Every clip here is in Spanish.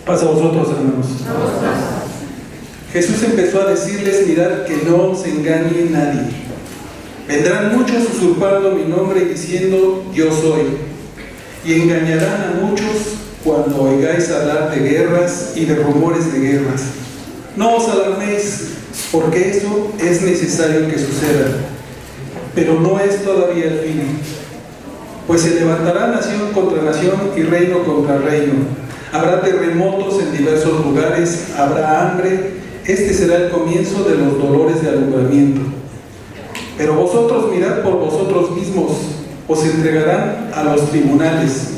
Paz a vosotros, hermanos. Jesús empezó a decirles: mirad que no os engañe nadie. Vendrán muchos usurpando mi nombre y diciendo: yo soy. Y engañarán a muchos cuando oigáis hablar de guerras y de rumores de guerras. No os alarméis, porque eso es necesario que suceda, pero no es todavía el fin. Pues se levantará nación contra nación y reino contra reino. Habrá terremotos en diversos lugares, habrá hambre. Este será el comienzo de los dolores de alumbramiento. Pero vosotros mirad por vosotros mismos, os entregarán a los tribunales.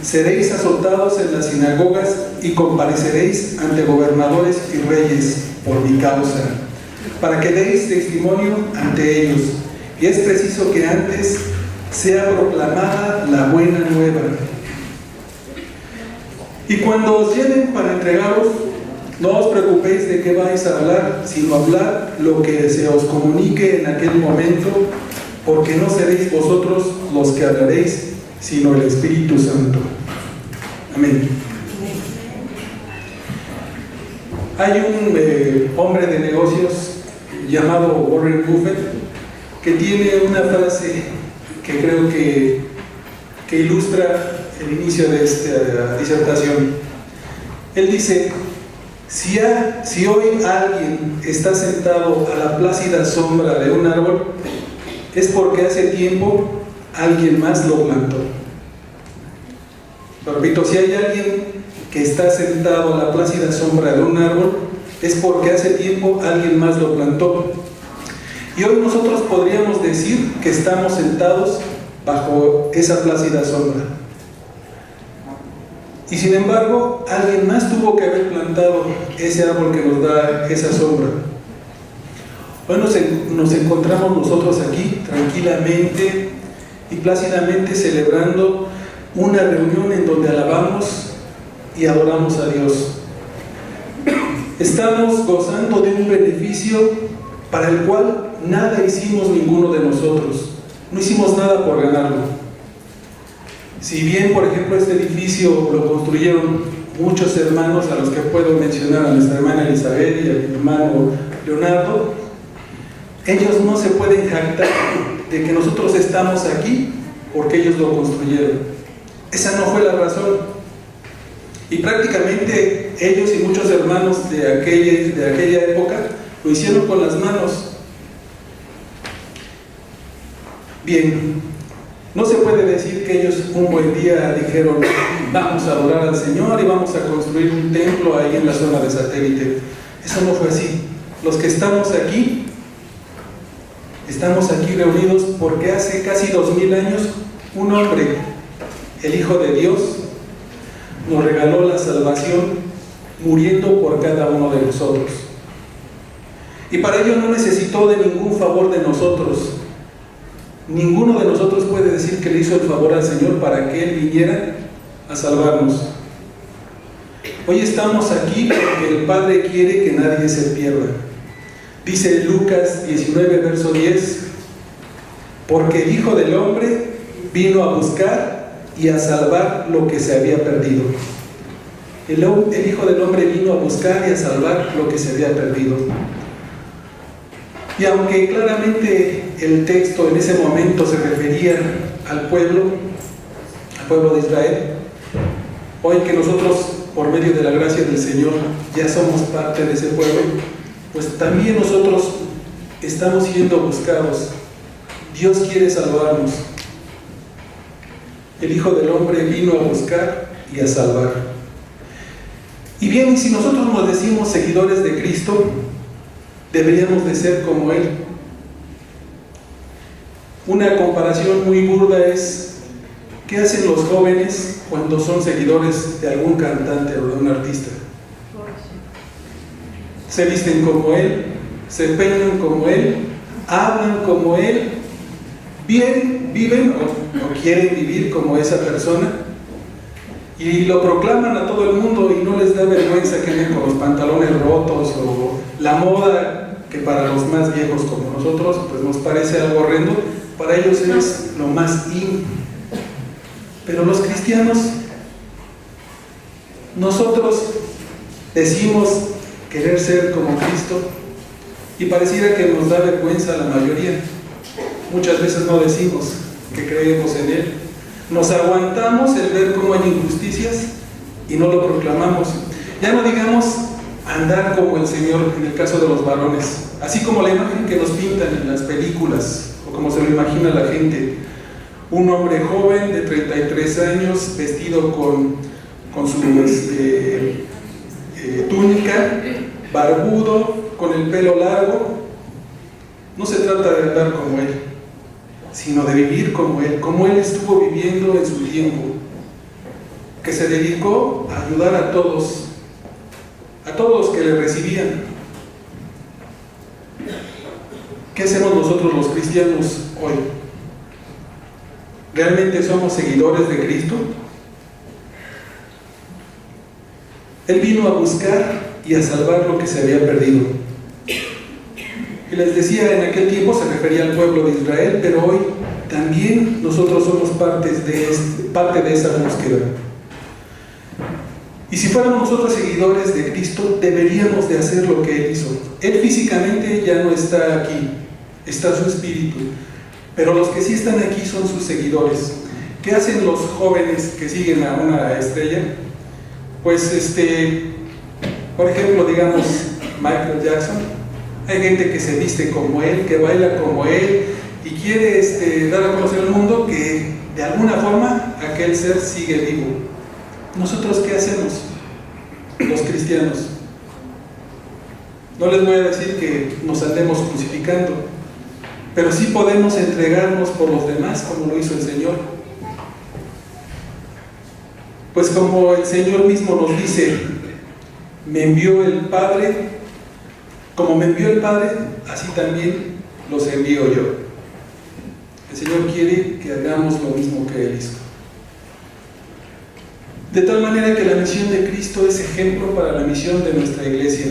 Seréis azotados en las sinagogas y compareceréis ante gobernadores y reyes por mi causa, para que deis testimonio ante ellos. Y es preciso que antes sea proclamada la buena nueva. Y cuando os lleven para entregaros, no os preocupéis de qué vais a hablar, sino hablad lo que se os comunique en aquel momento, porque no seréis vosotros los que hablaréis, sino el Espíritu Santo. Amén. Hay un hombre de negocios llamado Warren Buffett que tiene una frase que creo que ilustra el inicio de esta disertación. Él dice: si hoy alguien está sentado a la plácida sombra de un árbol, es porque hace tiempo alguien más lo plantó. Lo repito, si hay alguien que está sentado a la plácida sombra de un árbol, es porque hace tiempo alguien más lo plantó. Y hoy nosotros podríamos decir que estamos sentados bajo esa plácida sombra. Y sin embargo, alguien más tuvo que haber plantado ese árbol que nos da esa sombra. Hoy nos encontramos nosotros aquí tranquilamente y plácidamente celebrando una reunión en donde alabamos y adoramos a Dios. Estamos gozando de un beneficio para el cual nada hicimos ninguno de nosotros. No hicimos nada por ganarlo. Si bien, por ejemplo, este edificio lo construyeron muchos hermanos, a los que puedo mencionar, a nuestra hermana Elizabeth y a mi hermano Leonardo, ellos no se pueden jactar de que nosotros estamos aquí porque ellos lo construyeron. Esa no fue la razón. Y prácticamente ellos y muchos hermanos de aquella época lo hicieron con las manos. Bien, no se puede decir que ellos un buen día dijeron: vamos a adorar al Señor y vamos a construir un templo ahí en la zona de satélite. Eso no fue así. Los que estamos aquí reunidos porque hace casi 2000 años un hombre, el Hijo de Dios, nos regaló la salvación muriendo por cada uno de nosotros. Y para ello no necesitó de ningún favor de nosotros. Ninguno de nosotros puede decir que le hizo el favor al Señor para que Él viniera a salvarnos. Hoy estamos aquí porque el Padre quiere que nadie se pierda. Dice Lucas 19, verso 10: porque el Hijo del Hombre vino a buscar y a salvar lo que se había perdido. El Hijo del Hombre vino a buscar y a salvar lo que se había perdido. Y aunque claramente el texto en ese momento se refería al pueblo de Israel, hoy que nosotros, por medio de la gracia del Señor, ya somos parte de ese pueblo, pues también nosotros estamos siendo buscados. Dios quiere salvarnos. El Hijo del Hombre vino a buscar y a salvar. Y bien, si nosotros nos decimos seguidores de Cristo, deberíamos de ser como Él. Una comparación muy burda es: ¿qué hacen los jóvenes cuando son seguidores de algún cantante o de un artista? Se visten como Él, se peinan como Él, hablan como Él, viven o quieren vivir como esa persona, y lo proclaman a todo el mundo y no les da vergüenza que anden con los pantalones rotos o la moda, que para los más viejos como nosotros pues nos parece algo horrendo, para ellos es lo más in. Pero los cristianos, nosotros Decimos querer ser como Cristo y pareciera que nos da vergüenza a la mayoría. Muchas veces no decimos que creemos en Él. Nos aguantamos el ver cómo hay injusticias y no lo proclamamos. Ya no digamos andar como el Señor en el caso de los varones, así como la imagen que nos pintan en las películas o como se lo imagina la gente. Un hombre joven de 33 años vestido con su túnica, barbudo, con el pelo largo. No se trata de andar como Él, sino de vivir como Él estuvo viviendo en su tiempo, que se dedicó a ayudar a todos los que le recibían. ¿Qué hacemos nosotros los cristianos hoy? ¿Realmente somos seguidores de Cristo? Él vino a buscar y a salvar lo que se había perdido. Y les decía, en aquel tiempo se refería al pueblo de Israel, pero hoy también nosotros somos parte de esa búsqueda. Y si fuéramos nosotros seguidores de Cristo, deberíamos de hacer lo que Él hizo. Él físicamente ya no está aquí, está su espíritu, pero los que sí están aquí son sus seguidores. ¿Qué hacen los jóvenes que siguen a una estrella? Pues por ejemplo, digamos Michael Jackson. Hay gente que se viste como él, que baila como él y quiere dar a conocer al mundo que de alguna forma aquel ser sigue vivo. ¿Nosotros qué hacemos, los cristianos? No les voy a decir que nos andemos crucificando, pero sí podemos entregarnos por los demás como lo hizo el Señor. Pues como el Señor mismo nos dice, me envió el Padre, como me envió el Padre, así también los envío yo. El Señor quiere que hagamos lo mismo que Él hizo. De tal manera que la misión de Cristo es ejemplo para la misión de nuestra iglesia.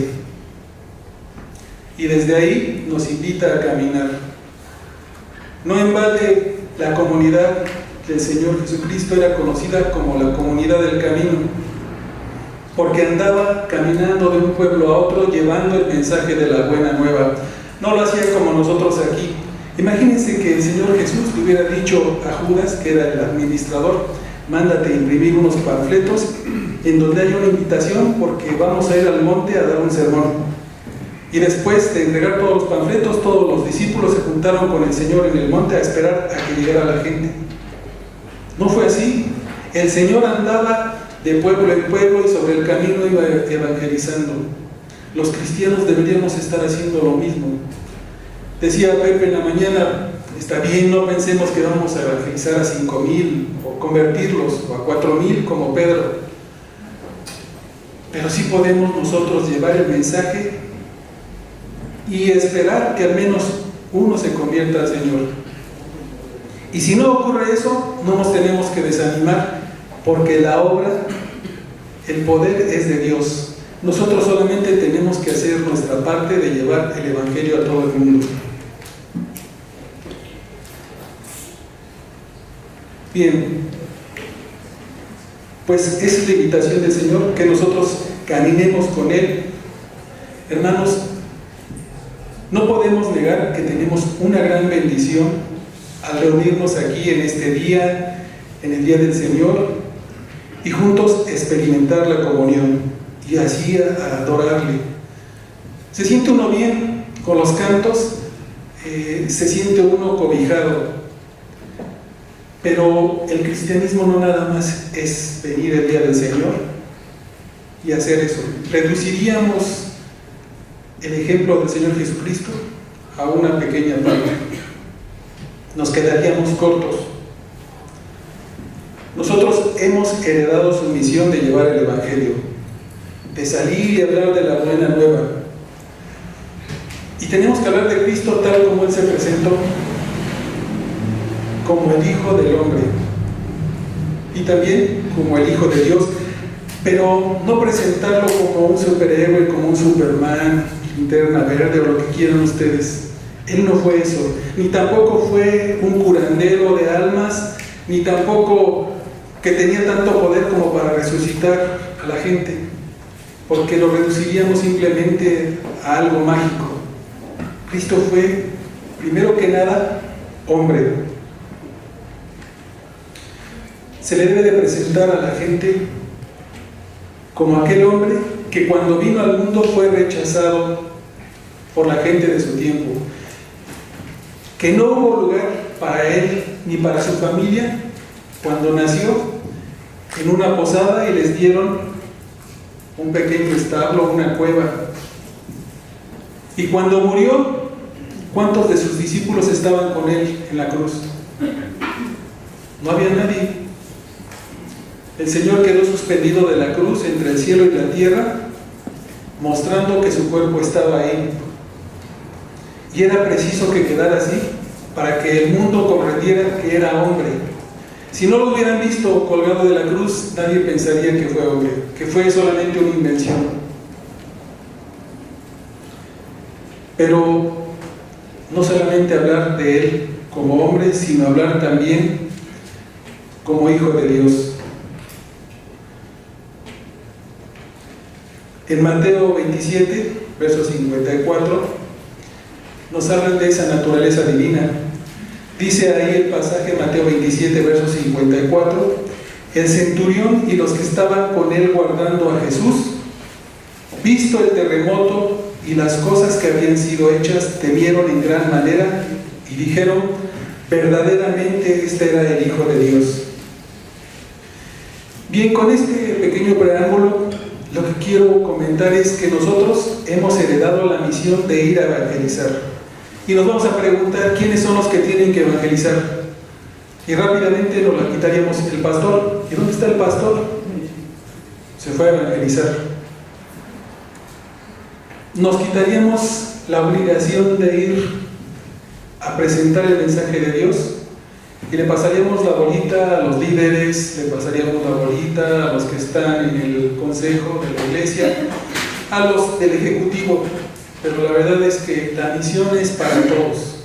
Y desde ahí nos invita a caminar. No en balde la comunidad del Señor Jesucristo era conocida como la comunidad del camino, porque andaba caminando de un pueblo a otro llevando el mensaje de la buena nueva. No lo hacía como nosotros aquí. Imagínense que el Señor Jesús le hubiera dicho a Judas, que era el administrador, mándate a imprimir unos panfletos en donde haya una invitación porque vamos a ir al monte a dar un sermón. Y después de entregar todos los panfletos, todos los discípulos se juntaron con el Señor en el monte a esperar a que llegara la gente. No fue así. El Señor andaba de pueblo en pueblo y sobre el camino iba evangelizando. Los cristianos deberíamos estar haciendo lo mismo. Decía Pepe en la mañana, está bien, no pensemos que vamos a evangelizar a 5,000 o convertirlos o a 4,000 como Pedro, pero sí podemos nosotros llevar el mensaje y esperar que al menos uno se convierta al Señor. Y si no ocurre eso, no nos tenemos que desanimar, porque la obra, el poder es de Dios. Nosotros solamente tenemos que hacer nuestra parte de llevar el Evangelio a todo el mundo. Bien, pues es la invitación del Señor, que nosotros caminemos con Él. Hermanos, no podemos negar que tenemos una gran bendición al reunirnos aquí en este día, en el Día del Señor, y juntos experimentar la comunión y así a adorarle. Se siente uno bien con los cantos, se siente uno cobijado, pero el cristianismo no nada más es venir el Día del Señor y hacer eso. Reduciríamos el ejemplo del Señor Jesucristo a una pequeña parte. Nos quedaríamos cortos. Nosotros hemos heredado su misión de llevar el Evangelio, de salir y hablar de la buena nueva. Y tenemos que hablar de Cristo tal como Él se presentó, como el Hijo del Hombre y también como el Hijo de Dios, pero no presentarlo como un superhéroe, como un Superman, Linterna Verde o lo que quieran ustedes. Él no fue eso, ni tampoco fue un curandero de almas, ni tampoco que tenía tanto poder como para resucitar a la gente. porque lo reduciríamos simplemente a algo mágico. Cristo fue, primero que nada, hombre. Se le debe de presentar a la gente como aquel hombre que cuando vino al mundo fue rechazado por la gente de su tiempo, que no hubo lugar para él ni para su familia cuando nació en una posada y les dieron un pequeño establo, una cueva. Y cuando murió, ¿cuántos de sus discípulos estaban con él en la cruz? No había nadie. El Señor quedó suspendido de la cruz entre el cielo y la tierra, mostrando que su cuerpo estaba ahí. Y era preciso que quedara así para que el mundo comprendiera que era hombre. Si no lo hubieran visto colgado de la cruz, nadie pensaría que fue hombre, que fue solamente una invención. Pero no solamente hablar de él como hombre, sino hablar también como hijo de Dios. En Mateo 27, verso 54, nos hablan de esa naturaleza divina. Dice ahí el pasaje, Mateo 27, verso 54, el centurión y los que estaban con él guardando a Jesús, visto el terremoto y las cosas que habían sido hechas, temieron en gran manera y dijeron, verdaderamente este era el Hijo de Dios. Bien, con este pequeño preámbulo, lo que quiero comentar es que nosotros hemos heredado la misión de ir a evangelizar. Y nos vamos a preguntar quiénes son los que tienen que evangelizar. Y rápidamente nos la quitaríamos el pastor. ¿Y dónde está el pastor? Se fue a evangelizar. Nos quitaríamos la obligación de ir a presentar el mensaje de Dios y le pasaríamos la bolita a los líderes, le pasaríamos la bolita a los que están en el consejo de la iglesia, a los del ejecutivo, pero la verdad es que la misión es para todos.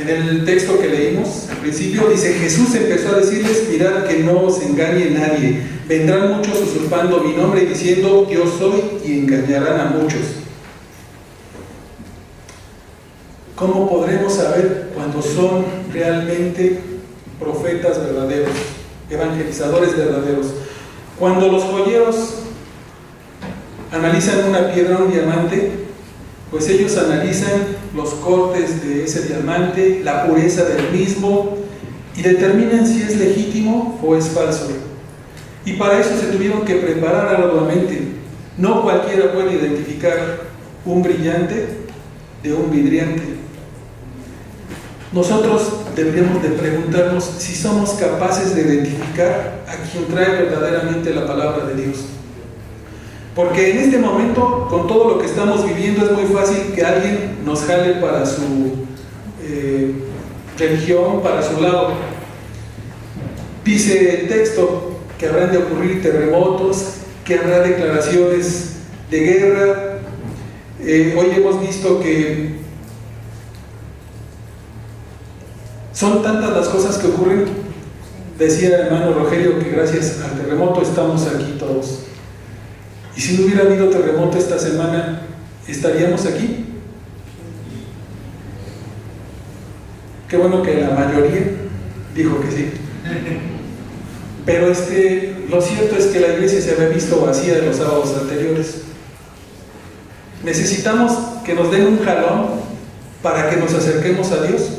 En el texto que leímos al principio dice, Jesús empezó a decirles, mirad que no os engañe nadie, vendrán muchos usurpando mi nombre y diciendo yo soy, y engañarán a muchos. ¿Cómo podremos saber cuando son realmente profetas verdaderos, evangelizadores verdaderos? Cuando los joyeros analizan una piedra o un diamante, pues ellos analizan los cortes de ese diamante, la pureza del mismo, y determinan si es legítimo o es falso. Y para eso se tuvieron que preparar arduamente. No cualquiera puede identificar un brillante de un vidriante. Nosotros deberíamos de preguntarnos si somos capaces de identificar a quien trae verdaderamente la palabra de Dios. Porque en este momento, con todo lo que estamos viviendo, es muy fácil que alguien nos jale para su religión, para su lado. Dice el texto que habrán de ocurrir terremotos, que habrá declaraciones de guerra. Hoy hemos visto que son tantas las cosas que ocurren. Decía el hermano Rogelio que gracias al terremoto estamos aquí todos. Y si no hubiera habido terremoto esta semana, ¿estaríamos aquí? Qué bueno que la mayoría dijo que sí. Pero lo cierto es que la iglesia se había visto vacía de los sábados anteriores. Necesitamos que nos den un jalón para que nos acerquemos a Dios.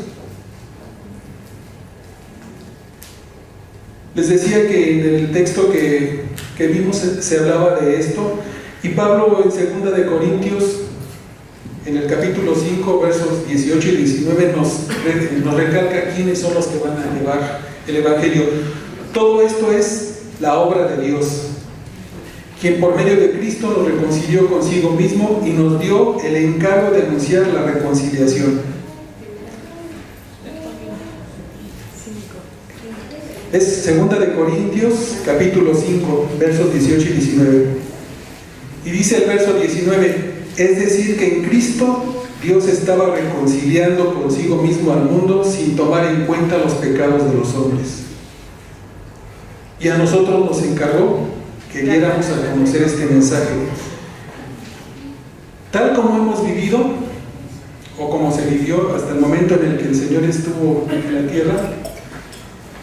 Les decía que en el texto que vimos se hablaba de esto, y Pablo en 2 de Corintios, en el capítulo 5, versos 18 y 19, nos recalca quiénes son los que van a llevar el Evangelio. Todo esto es la obra de Dios, quien por medio de Cristo nos reconcilió consigo mismo y nos dio el encargo de anunciar la reconciliación. Es 2 de Corintios, capítulo 5, versos 18 y 19. Y dice el verso 19, es decir, que en Cristo Dios estaba reconciliando consigo mismo al mundo sin tomar en cuenta los pecados de los hombres. Y a nosotros nos encargó que diéramos a conocer este mensaje. Tal como hemos vivido, o como se vivió hasta el momento en el que el Señor estuvo en la tierra,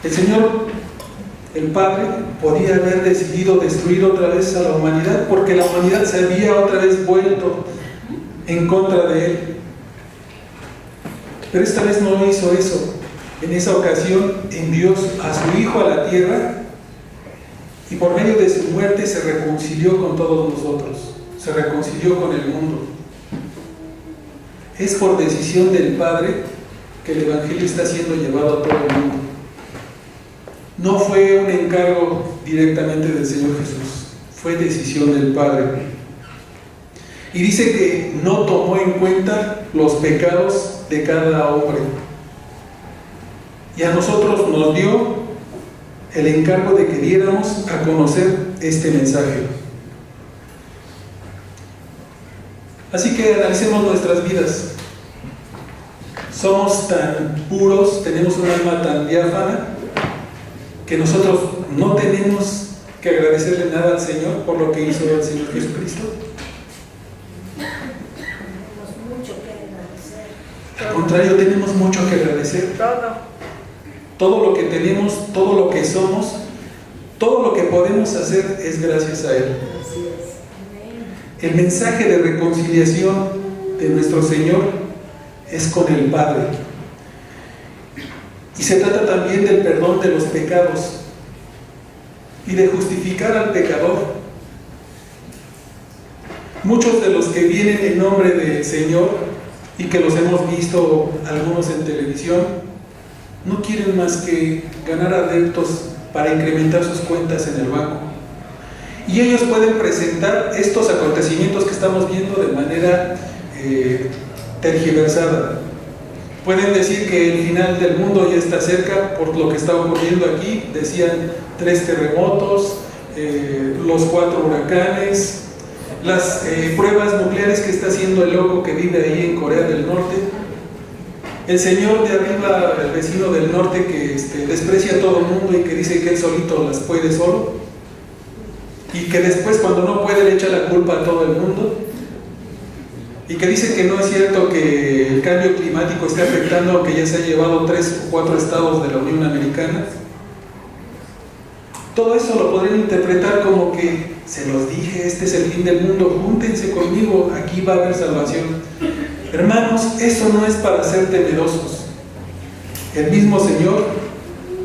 el Señor, el Padre, podía haber decidido destruir otra vez a la humanidad, porque la humanidad se había otra vez vuelto en contra de Él. Pero esta vez no hizo eso. En esa ocasión envió a su Hijo a la tierra y por medio de su muerte se reconcilió con todos nosotros, se reconcilió con el mundo. Es por decisión del Padre que el Evangelio está siendo llevado a todo el mundo. No fue un encargo directamente del Señor Jesús, fue decisión del Padre. Y dice que no tomó en cuenta los pecados de cada hombre. Y a nosotros nos dio el encargo de que diéramos a conocer este mensaje. Así que analicemos nuestras vidas. Somos tan puros, tenemos un alma tan diáfana, que nosotros no tenemos que agradecerle nada al Señor por lo que hizo el Señor Jesucristo. Tenemos mucho que agradecer. Al contrario, tenemos mucho que agradecer. Todo lo que tenemos, todo lo que somos, todo lo que podemos hacer es gracias a Él. El mensaje de reconciliación de nuestro Señor es con el Padre. Y se trata también del perdón de los pecados y de justificar al pecador. Muchos de los que vienen en nombre del Señor y que los hemos visto algunos en televisión, no quieren más que ganar adeptos para incrementar sus cuentas en el banco. Y ellos pueden presentar estos acontecimientos que estamos viendo de manera tergiversada. Pueden decir que el final del mundo ya está cerca por lo que está ocurriendo aquí. Decían 3 terremotos, los 4 huracanes, las pruebas nucleares que está haciendo el loco que vive ahí en Corea del Norte. El señor de arriba, el vecino del norte que desprecia a todo el mundo y que dice que él solito las puede solo, y que después cuando no puede le echa la culpa a todo el mundo, y que dice que no es cierto que el cambio climático esté afectando, aunque ya se ha llevado 3 o 4 estados de la Unión Americana. Todo eso lo podrían interpretar como que se los dije, este es el fin del mundo, júntense conmigo, aquí va a haber salvación. Hermanos, eso no es para ser temerosos. El mismo Señor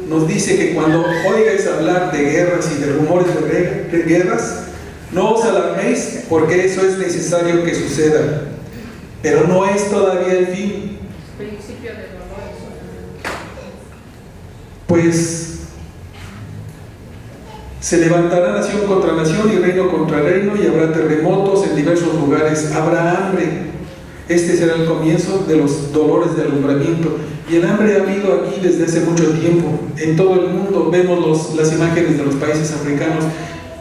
nos dice que cuando oigáis hablar de guerras y de rumores de guerras, no os alarméis, porque eso es necesario que suceda, pero no es todavía el fin. Principio de dolores. Pues se levantará nación contra nación y reino contra reino, y habrá terremotos en diversos lugares, habrá hambre. Este será el comienzo de los dolores de alumbramiento. Y el hambre ha habido aquí desde hace mucho tiempo. En todo el mundo vemos las imágenes de los países africanos.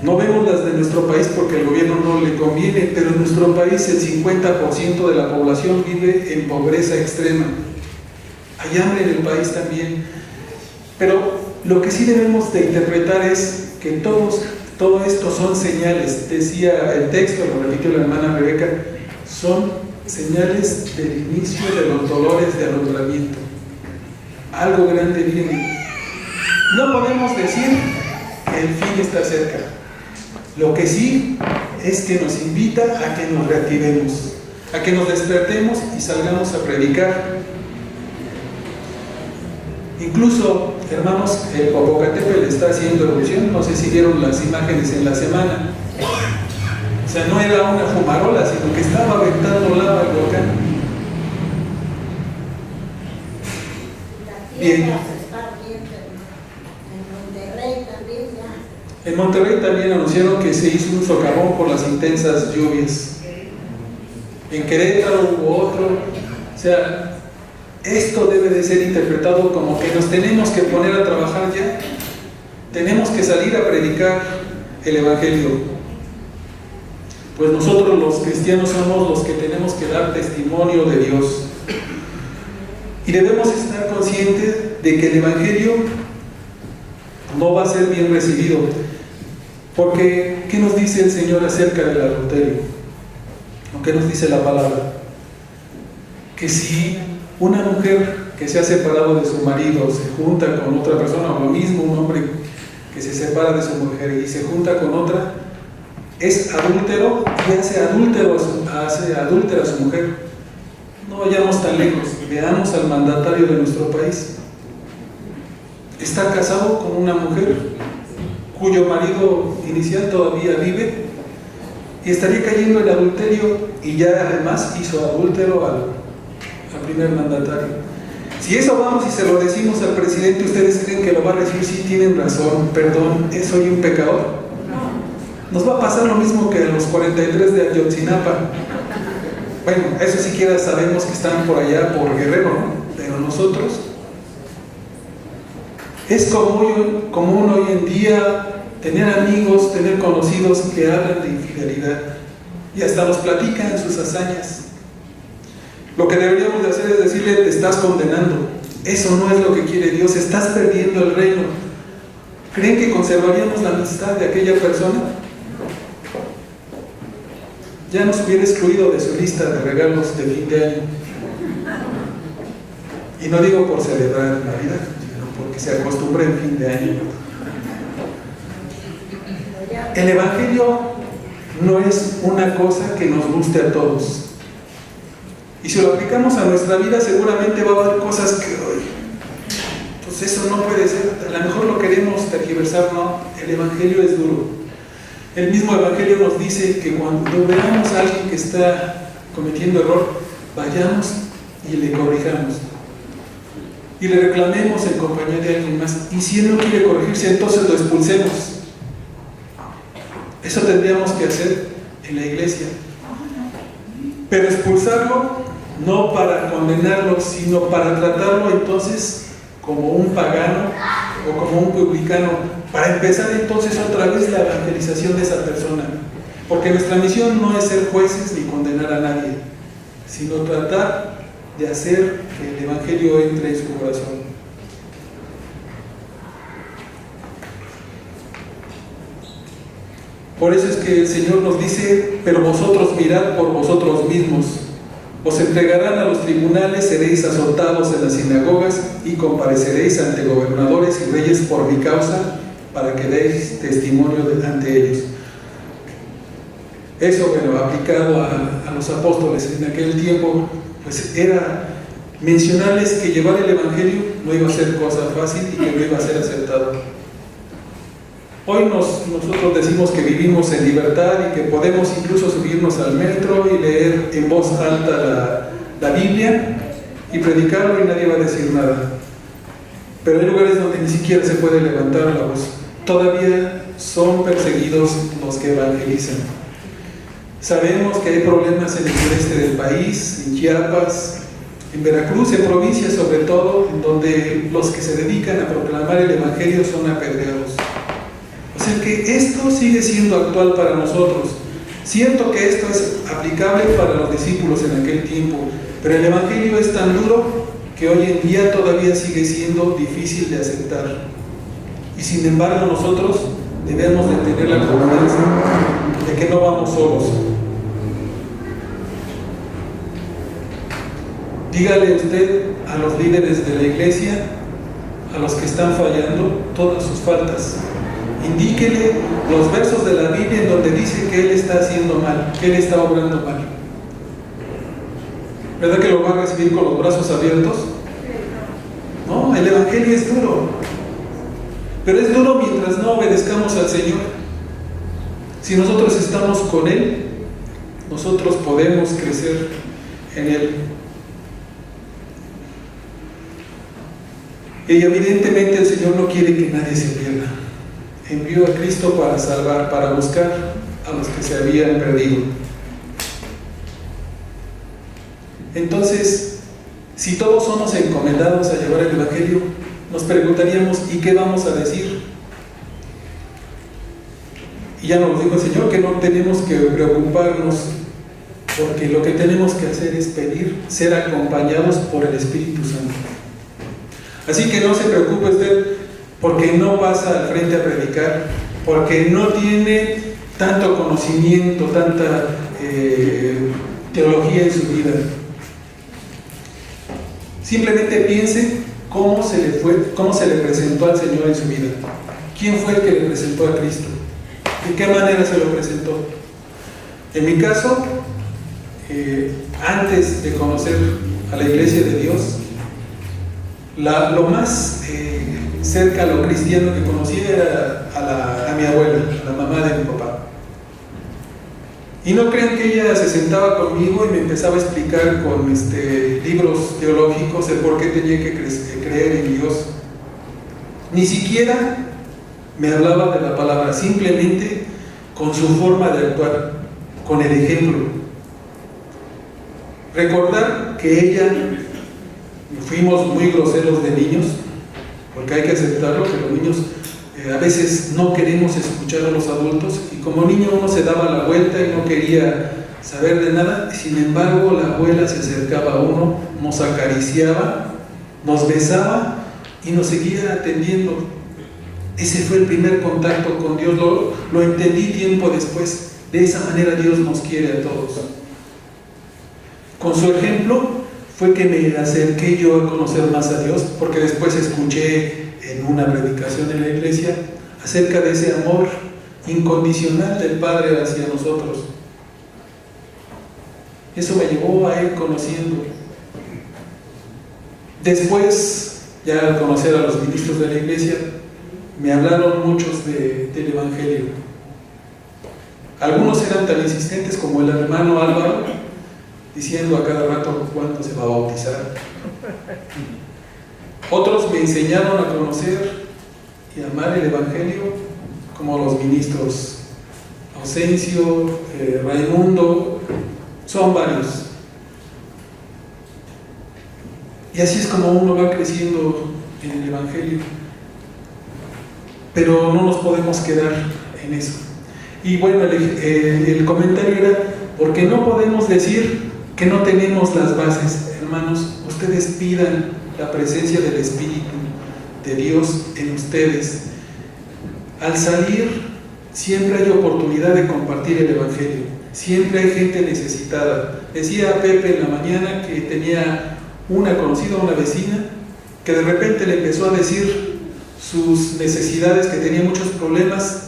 No vemos las de nuestro país porque al gobierno no le conviene, pero en nuestro país el 50% de la población vive en pobreza extrema. Hay hambre en el país también. Pero lo que sí debemos de interpretar es que todo esto son señales. Decía el texto, lo repitió la hermana Rebeca, son señales del inicio de los dolores de alumbramiento. Algo grande viene. No podemos decir que el fin está cerca. Lo que sí es que nos invita a que nos reactivemos, a que nos despertemos y salgamos a predicar. Incluso, hermanos, el Popocatépetl está haciendo erupción. No sé si vieron las imágenes en la semana. O sea, no era una fumarola, sino que estaba aventando lava el volcán. Bien. En Monterrey también ya. En Monterrey también anunciaron que se hizo un socavón por las intensas lluvias. En Querétaro hubo otro. O sea, esto debe de ser interpretado como que nos tenemos que poner a trabajar ya. Tenemos que salir a predicar el Evangelio. Pues nosotros los cristianos somos los que tenemos que dar testimonio de Dios. Y debemos estar conscientes de que el Evangelio no va a ser bien recibido. Porque, ¿qué nos dice el Señor acerca del adulterio? ¿O qué nos dice la palabra? Que si una mujer que se ha separado de su marido se junta con otra persona, o lo mismo un hombre que se separa de su mujer y se junta con otra, es adúltero y hace adúltera a su mujer. No vayamos tan lejos, veamos al mandatario de nuestro país. Está casado con una mujer cuyo marido inicial todavía vive y estaría cayendo en adulterio, y ya además hizo adúltero al primer mandatario. Si eso vamos y se lo decimos al presidente, ¿ustedes creen que lo va a recibir? Sí, tienen razón, perdón, soy un pecador. Nos va a pasar lo mismo que a los 43 de Ayotzinapa. Bueno, eso siquiera sabemos que están por allá, por Guerrero, ¿no? Pero nosotros, es común hoy en día tener amigos, tener conocidos que hablan de infidelidad y hasta nos platican sus hazañas. Lo que deberíamos de hacer es decirle: te estás condenando, eso no es lo que quiere Dios, estás perdiendo el reino. ¿Creen que conservaríamos la amistad de aquella persona? Ya nos hubiera excluido de su lista de regalos de fin de año. Y no digo por celebrar Navidad, sino porque se acostumbra en fin de año. El Evangelio no es una cosa que nos guste a todos. Y si lo aplicamos a nuestra vida, seguramente va a haber cosas que hoy, pues eso no puede ser. A lo mejor lo queremos tergiversar, no. El Evangelio es duro. El mismo Evangelio nos dice que cuando veamos a alguien que está cometiendo error, vayamos y le corrijamos. Y le reclamemos en compañía de alguien más. Y si él no quiere corregirse, entonces lo expulsemos. Eso tendríamos que hacer en la iglesia. Pero expulsarlo no para condenarlo, sino para tratarlo entonces como un pagano o como un publicano, para empezar entonces otra vez la evangelización de esa persona. Porque nuestra misión no es ser jueces ni condenar a nadie, sino tratar de hacer que el Evangelio entre en su corazón. Por eso es que el Señor nos dice: pero vosotros mirad por vosotros mismos, os entregarán a los tribunales, seréis azotados en las sinagogas y compareceréis ante gobernadores y reyes por mi causa, para que deis testimonio ante ellos. Eso, bueno, aplicado a los apóstoles en aquel tiempo, pues era mencionarles que llevar el Evangelio no iba a ser cosa fácil y que no iba a ser aceptado. Hoy nosotros decimos que vivimos en libertad y que podemos incluso subirnos al metro y leer en voz alta la Biblia y predicarlo y nadie va a decir nada. Pero hay lugares donde ni siquiera se puede levantar la voz. Todavía son perseguidos los que evangelizan. Sabemos que hay problemas en el sureste del país, en Chiapas, en Veracruz, en provincias sobre todo, en donde los que se dedican a proclamar el Evangelio son apedreados. O sea que esto sigue siendo actual para nosotros. Siento que esto es aplicable para los discípulos en aquel tiempo, pero el Evangelio es tan duro que hoy en día todavía sigue siendo difícil de aceptar. Y sin embargo nosotros debemos de tener la confianza de que no vamos solos. Dígale usted a los líderes de la iglesia, a los que están fallando, todas sus faltas. Indíquele los versos de la Biblia en donde dice que él está haciendo mal, que él está obrando mal. ¿Verdad que lo va a recibir con los brazos abiertos? No, el Evangelio es duro. Pero es duro mientras no obedezcamos al Señor. Si nosotros estamos con Él, nosotros podemos crecer en Él. Y evidentemente el Señor no quiere que nadie se pierda. Envió a Cristo para salvar, para buscar a los que se habían perdido. Entonces, si todos somos encomendados a llevar el Evangelio, nos preguntaríamos: ¿y qué vamos a decir? Y ya nos dijo el Señor que no tenemos que preocuparnos, porque lo que tenemos que hacer es pedir ser acompañados por el Espíritu Santo. Así que no se preocupe usted porque no pasa al frente a predicar, porque no tiene tanto conocimiento, tanta teología en su vida. Simplemente piense cómo se le presentó al Señor en su vida. ¿Quién fue el que le presentó a Cristo? ¿De qué manera se lo presentó? En mi caso, antes de conocer a la Iglesia de Dios, lo más cerca a lo cristiano que conocía era a mi abuela, a la mamá de mi papá. Y no crean que ella se sentaba conmigo y me empezaba a explicar con libros teológicos el por qué tenía que creer en Dios. Ni siquiera me hablaba de la palabra, simplemente con su forma de actuar, con el ejemplo. Recordar que ella, fuimos muy groseros de niños, porque hay que aceptarlo, que los niños a veces no queremos escuchar a los adultos, y como niño uno se daba la vuelta y no quería saber de nada. Sin embargo, la abuela se acercaba a uno, nos acariciaba, nos besaba y nos seguía atendiendo. Ese fue el primer contacto con Dios, lo entendí tiempo después. De esa manera Dios nos quiere a todos. Con su ejemplo fue que me acerqué yo a conocer más a Dios, porque después escuché en una predicación en la iglesia acerca de ese amor incondicional del Padre hacia nosotros. Eso me llevó a ir conociendo. Después, ya al conocer a los ministros de la iglesia, me hablaron muchos del Evangelio. Algunos eran tan insistentes como el hermano Álvaro, diciendo a cada rato cuándo se va a bautizar. Otros me enseñaron a conocer y amar el Evangelio, como los ministros Ausencio, Raimundo, son varios. Y así es como uno va creciendo en el Evangelio. Pero no nos podemos quedar en eso. Y bueno, el comentario era, porque no podemos decir que no tenemos las bases. Hermanos, ustedes pidan la presencia del Espíritu de Dios en ustedes. Al salir, siempre hay oportunidad de compartir el Evangelio. Siempre hay gente necesitada. Decía Pepe en la mañana que tenía una conocida, una vecina, que de repente le empezó a decir sus necesidades, que tenía muchos problemas,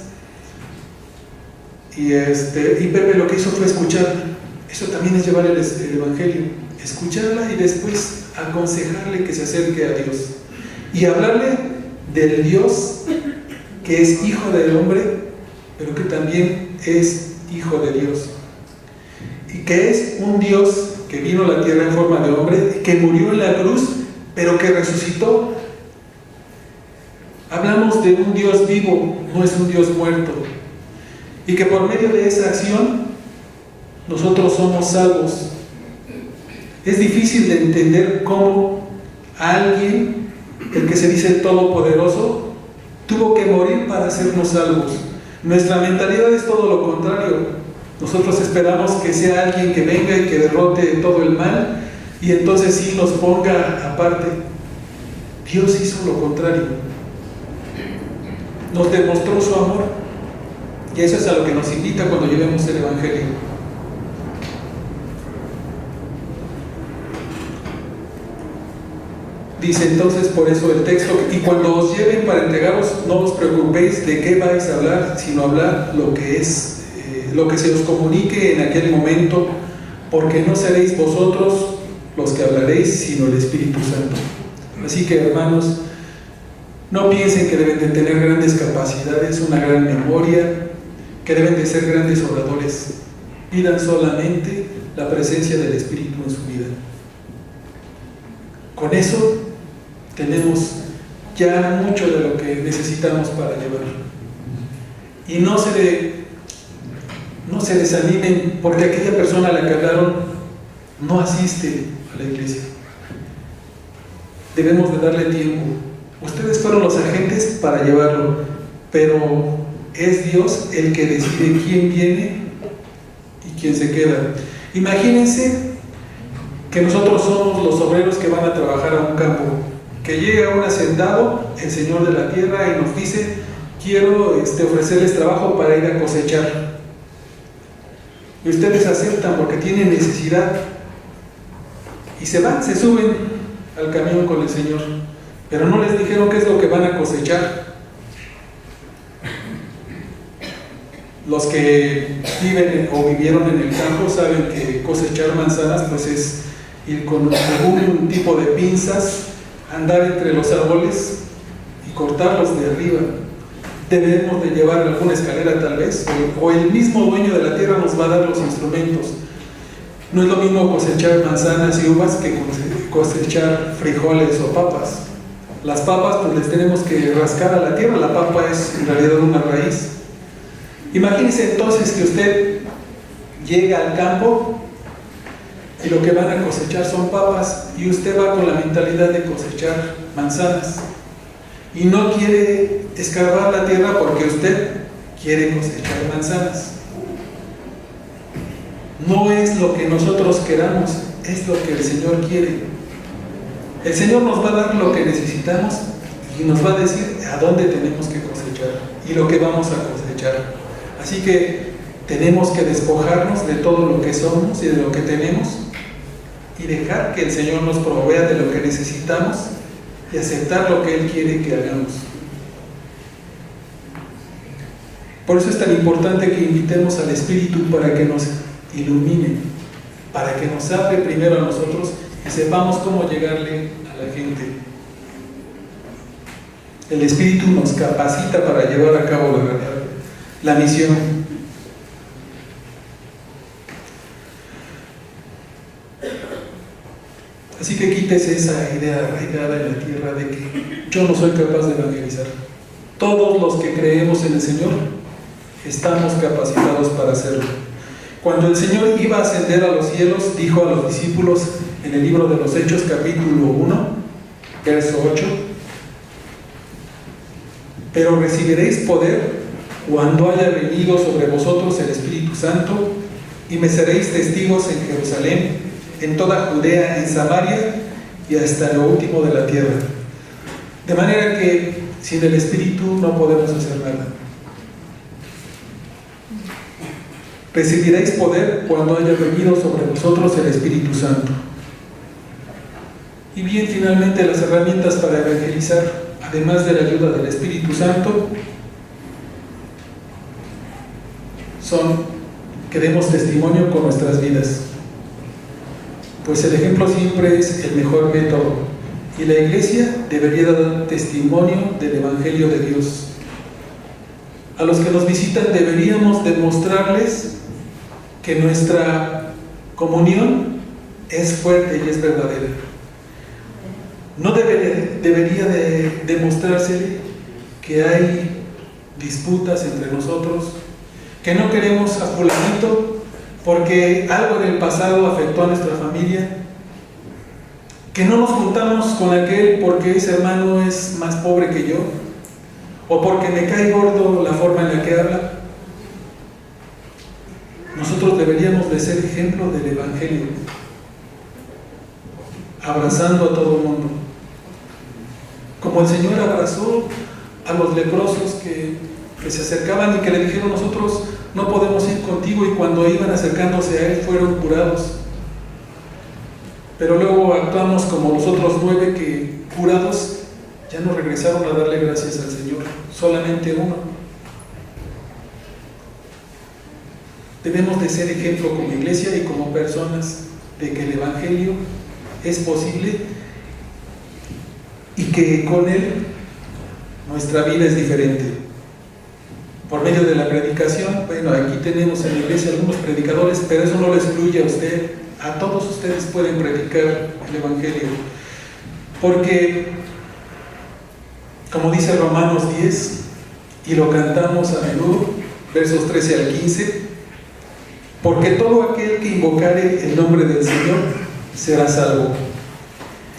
y Pepe lo que hizo fue escucharla. Eso también es llevar el Evangelio, escucharla y después aconsejarle que se acerque a Dios y hablarle del Dios que es hijo del hombre, pero que también es hijo de Dios, y que es un Dios que vino a la tierra en forma de hombre, que murió en la cruz, pero que resucitó. Hablamos de un Dios vivo, no es un Dios muerto, y que por medio de esa acción nosotros somos salvos. Es difícil de entender cómo alguien, el que se dice todopoderoso, tuvo que morir para hacernos salvos. Nuestra mentalidad es todo lo contrario. Nosotros esperamos que sea alguien que venga y que derrote todo el mal, y entonces sí nos ponga aparte. Dios hizo lo contrario. Nos demostró su amor, y eso es a lo que nos invita cuando llevemos el Evangelio. Dice entonces por eso el texto: y cuando os lleven para entregaros, no os preocupéis de qué vais a hablar, sino hablar lo que se os comunique en aquel momento, porque no seréis vosotros los que hablaréis, sino el Espíritu Santo. Así que, hermanos, no piensen que deben de tener grandes capacidades, una gran memoria, que deben de ser grandes oradores. Pidan solamente la presencia del Espíritu en su vida. Con eso tenemos ya mucho de lo que necesitamos para llevar. Y no se desanimen porque aquella persona a la que hablaron no asiste a la iglesia. Debemos de darle tiempo. Ustedes fueron los agentes para llevarlo, pero es Dios el que decide quién viene y quién se queda. Imagínense que nosotros somos los obreros que van a trabajar a un campo, que llega un hacendado, el Señor de la tierra, y nos dice: quiero ofrecerles trabajo para ir a cosechar. Y ustedes aceptan porque tienen necesidad. Y se van, se suben al camión con el Señor. Pero no les dijeron qué es lo que van a cosechar. Los que viven o vivieron en el campo saben que cosechar manzanas pues es ir con algún tipo de pinzas, andar entre los árboles y cortarlos de arriba. Debemos de llevar alguna escalera tal vez, o el mismo dueño de la tierra nos va a dar los instrumentos. No es lo mismo cosechar manzanas y uvas que cosechar frijoles o papas. Las papas pues les tenemos que rascar a la tierra, la papa es en realidad una raíz. Imagínense entonces que usted llega al campo y lo que van a cosechar son papas y usted va con la mentalidad de cosechar manzanas y no quiere escarbar la tierra porque usted quiere cosechar manzanas. No es lo que nosotros queramos, es lo que el Señor quiere. El Señor nos va a dar lo que necesitamos y nos va a decir a dónde tenemos que cosechar y lo que vamos a cosechar. Así que tenemos que despojarnos de todo lo que somos y de lo que tenemos y dejar que el Señor nos provea de lo que necesitamos y aceptar lo que Él quiere que hagamos. Por eso es tan importante que invitemos al Espíritu para que nos ilumine, para que nos hable primero a nosotros y sepamos cómo llegarle a la gente. El Espíritu nos capacita para llevar a cabo la misión. Así que quítese esa idea arraigada en la tierra de que yo no soy capaz de evangelizar. Todos los que creemos en el Señor estamos capacitados para hacerlo. Cuando el Señor iba a ascender a los cielos, dijo a los discípulos en el libro de los Hechos, capítulo 1, verso 8: pero recibiréis poder cuando haya venido sobre vosotros el Espíritu Santo, y me seréis testigos en Jerusalén, en toda Judea, en Samaria y hasta lo último de la tierra. De manera que sin el Espíritu no podemos hacer nada. Recibiréis poder cuando haya venido sobre vosotros el Espíritu Santo. Y bien, finalmente las herramientas para evangelizar, además de la ayuda del Espíritu Santo, son que demos testimonio con nuestras vidas. Pues el ejemplo siempre es el mejor método, y la iglesia debería dar testimonio del Evangelio de Dios. A los que nos visitan deberíamos demostrarles que nuestra comunión es fuerte y es verdadera. No debería de demostrarse que hay disputas entre nosotros, que no queremos a fulanito porque algo en el pasado afectó a nuestra familia, que no nos juntamos con aquel porque ese hermano es más pobre que yo, o porque me cae gordo la forma en la que habla. Nosotros deberíamos de ser ejemplo del Evangelio, abrazando a todo el mundo, como el Señor abrazó a los leprosos que se acercaban y que le dijeron: nosotros no podemos ir contigo, y cuando iban acercándose a Él fueron curados. Pero luego actuamos como los otros 9 que, curados, ya no regresaron a darle gracias al Señor, solamente uno. Debemos de ser ejemplo como iglesia y como personas de que el Evangelio es posible y que con él nuestra vida es diferente. Por medio de la predicación, bueno, aquí tenemos en la iglesia algunos predicadores, pero eso no lo excluye a usted. A todos ustedes pueden predicar el Evangelio, porque como dice Romanos 10, y lo cantamos a menudo, versos 13 al 15, porque todo aquel que invocare el nombre del Señor será salvo.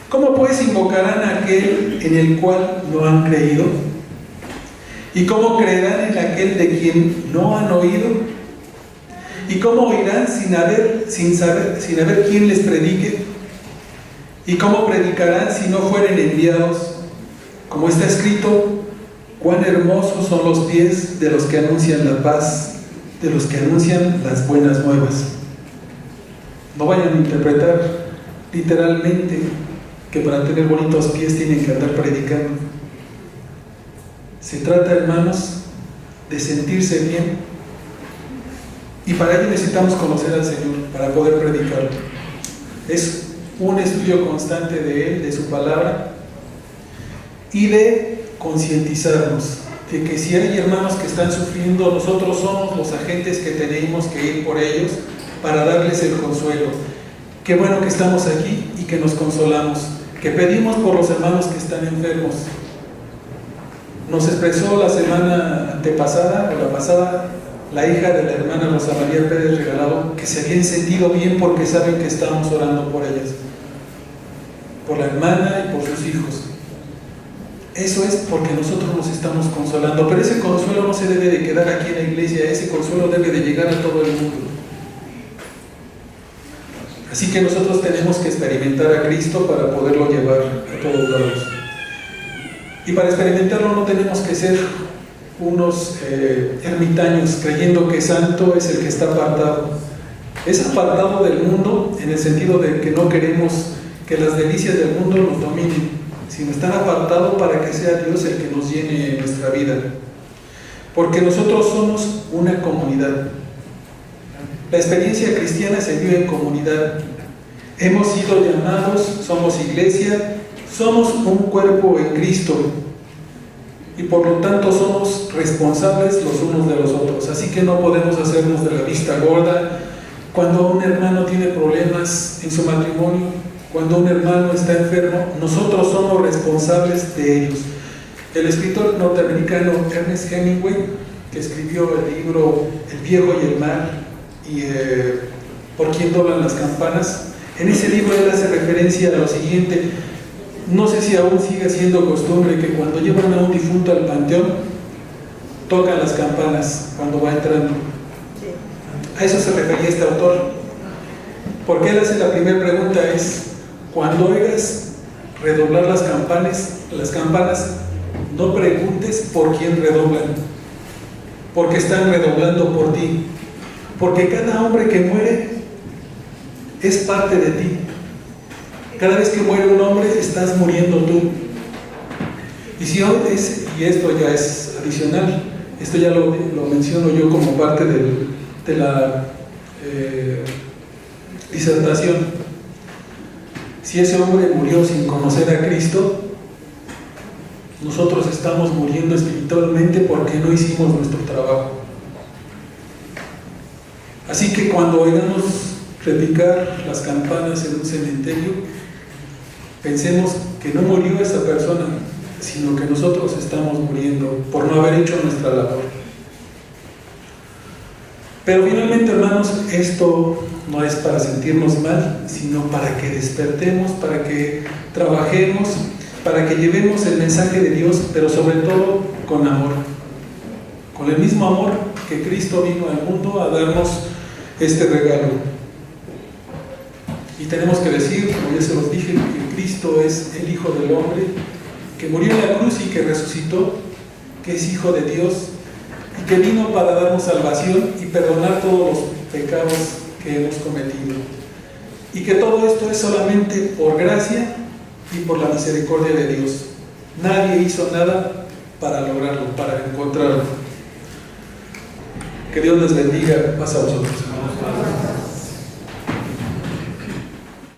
¿Cómo pues invocarán a aquel en el cual no han creído? ¿Y cómo creerán en aquel de quien no han oído? ¿Y cómo oirán sin haber quien les predique? ¿Y cómo predicarán si no fueren enviados? Como está escrito: Cuán hermosos son los pies de los que anuncian la paz, de los que anuncian las buenas nuevas. No vayan a interpretar literalmente que para tener bonitos pies tienen que andar predicando. Se trata, hermanos, de sentirse bien, y para ello necesitamos conocer al Señor para poder predicarlo. Es un estudio constante de Él, de su palabra, y de concientizarnos de que si hay hermanos que están sufriendo, nosotros somos los agentes que tenemos que ir por ellos para darles el consuelo. Qué bueno que estamos aquí y que nos consolamos, que pedimos por los hermanos que están enfermos. Nos expresó la semana antepasada o la pasada la hija de la hermana Rosa María Pérez Regalado que se habían sentido bien porque saben que estamos orando por ellas, por la hermana y por sus hijos. Eso es porque nosotros nos estamos consolando, pero ese consuelo no se debe de quedar aquí en la iglesia, ese consuelo debe de llegar a todo el mundo. Así que nosotros tenemos que experimentar a Cristo para poderlo llevar a todos lados. Y para experimentarlo no tenemos que ser unos ermitaños creyendo que santo es el que está apartado. Es apartado del mundo en el sentido de que no queremos que las delicias del mundo nos dominen, sino estar apartado para que sea Dios el que nos llene nuestra vida. Porque nosotros somos una comunidad. La experiencia cristiana se vive en comunidad. Hemos sido llamados, somos iglesia, somos un cuerpo en Cristo y por lo tanto somos responsables los unos de los otros. Así que no podemos hacernos de la vista gorda cuando un hermano tiene problemas en su matrimonio, cuando un hermano está enfermo. Nosotros somos responsables de ellos. El escritor norteamericano Ernest Hemingway, que escribió el libro El viejo y el mar y Por quién doblan las campanas, en ese libro él hace referencia a lo siguiente. No sé si aún sigue siendo costumbre que cuando llevan a un difunto al panteón tocan las campanas cuando va entrando. A eso se refería este autor, porque él hace la primera pregunta es: cuando oigas redoblar las campanas, no preguntes por quién redoblan, porque están redoblando por ti, porque cada hombre que muere es parte de ti. Cada vez que muere un hombre, estás muriendo tú. Y si hoy y esto ya es adicional, esto ya lo menciono yo como parte de la disertación. Si ese hombre murió sin conocer a Cristo, nosotros estamos muriendo espiritualmente porque no hicimos nuestro trabajo. Así que cuando oigamos repicar las campanas en un cementerio, pensemos que no murió esa persona, sino que nosotros estamos muriendo por no haber hecho nuestra labor. Pero finalmente, hermanos, esto no es para sentirnos mal, sino para que despertemos, para que trabajemos, para que llevemos el mensaje de Dios, pero sobre todo con amor, con el mismo amor que Cristo vino al mundo a darnos este regalo. Y tenemos que decir, como ya se los dije, que Cristo es el Hijo del Hombre, que murió en la cruz y que resucitó, que es Hijo de Dios y que vino para darnos salvación y perdonar todos los pecados que hemos cometido. Y que todo esto es solamente por gracia y por la misericordia de Dios. Nadie hizo nada para lograrlo, para encontrarlo. Que Dios les bendiga. Pasa a vosotros, hermanos.